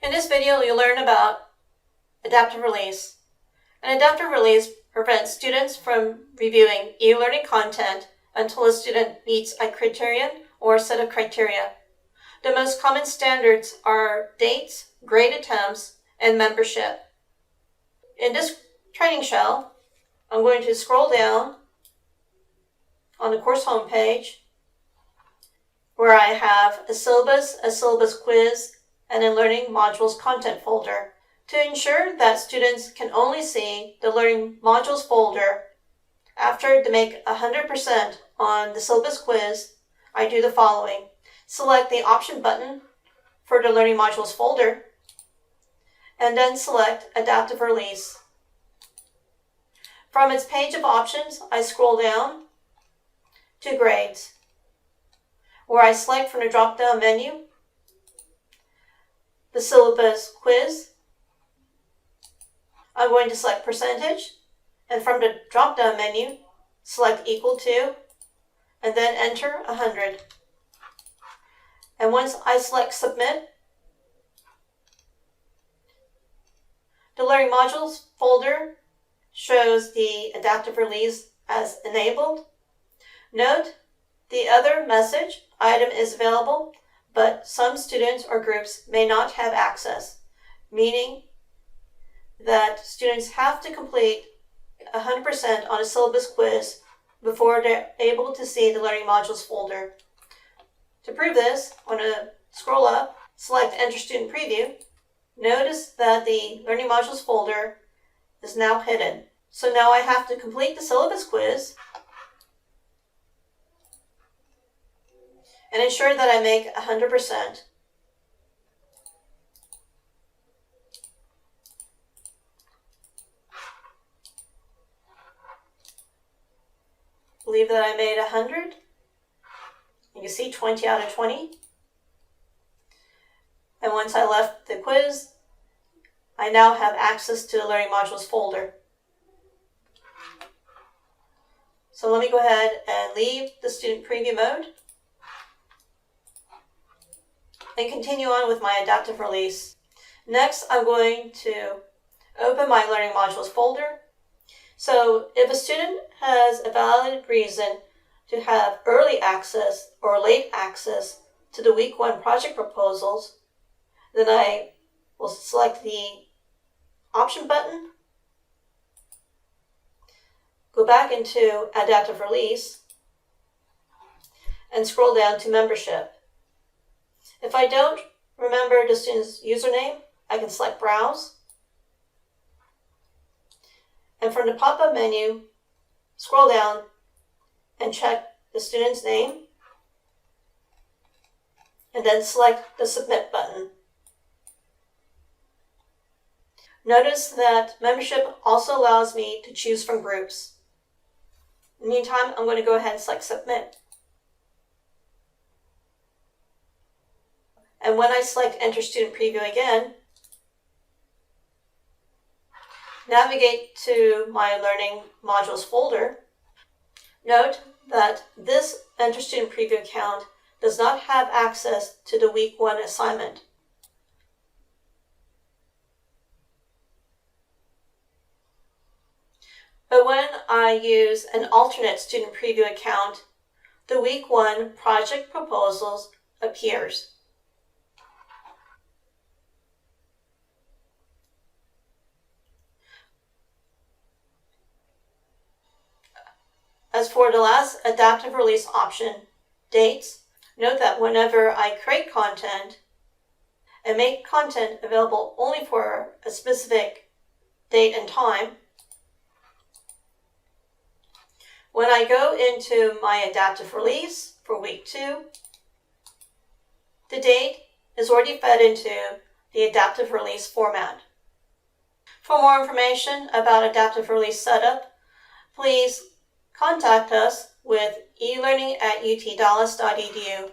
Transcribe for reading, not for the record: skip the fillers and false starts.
In this video, you'll learn about adaptive release. An adaptive release prevents students from reviewing e-learning content until a student meets a criterion or a set of criteria. The most common standards are dates, grade attempts, and membership. In this training shell, I'm going to scroll down on the course homepage where I have a syllabus quiz, and a learning modules content folder. To ensure that students can only see the learning modules folder after they make 100% on the syllabus quiz, I do the following. Select the option button for the learning modules folder, and then select adaptive release. From its page of options, I scroll down to grades, where I select from the drop-down menu the syllabus quiz. I'm going to select percentage, and from the drop-down menu, select equal to, and then enter 100. And once I select submit, the learning modules folder shows the adaptive release as enabled. Note, the other message item is available, but some students or groups may not have access, meaning that students have to complete 100% on a syllabus quiz before they're able to see the learning modules folder. To prove this, I'm going to scroll up, select Enter Student Preview. Notice that the learning modules folder is now hidden. So now I have to complete the syllabus quiz and ensure that I make 100%. Believe that I made 100. You can see 20 out of 20. And once I left the quiz, I now have access to the learning modules folder. So let me go ahead and leave the student preview mode and continue on with my adaptive release. Next, I'm going to open my learning modules folder. So if a student has a valid reason to have early access or late access to the week 1 project proposals, then I will select the option button, go back into adaptive release, and scroll down to membership. If I don't remember the student's username, I can select Browse. And from the pop-up menu, scroll down and check the student's name, and then select the Submit button. Notice that membership also allows me to choose from groups. In the meantime, I'm going to go ahead and select Submit. And when I select Enter Student Preview again, navigate to my Learning Modules folder. Note that this Enter Student Preview account does not have access to the Week 1 assignment. But when I use an alternate Student Preview account, the Week 1 project proposals appears. As for the last adaptive release option, dates, note that whenever I create content and make content available only for a specific date and time, when I go into my adaptive release for week 2, the date is already fed into the adaptive release format. For more information about adaptive release setup, please contact us with elearning@utdallas.edu.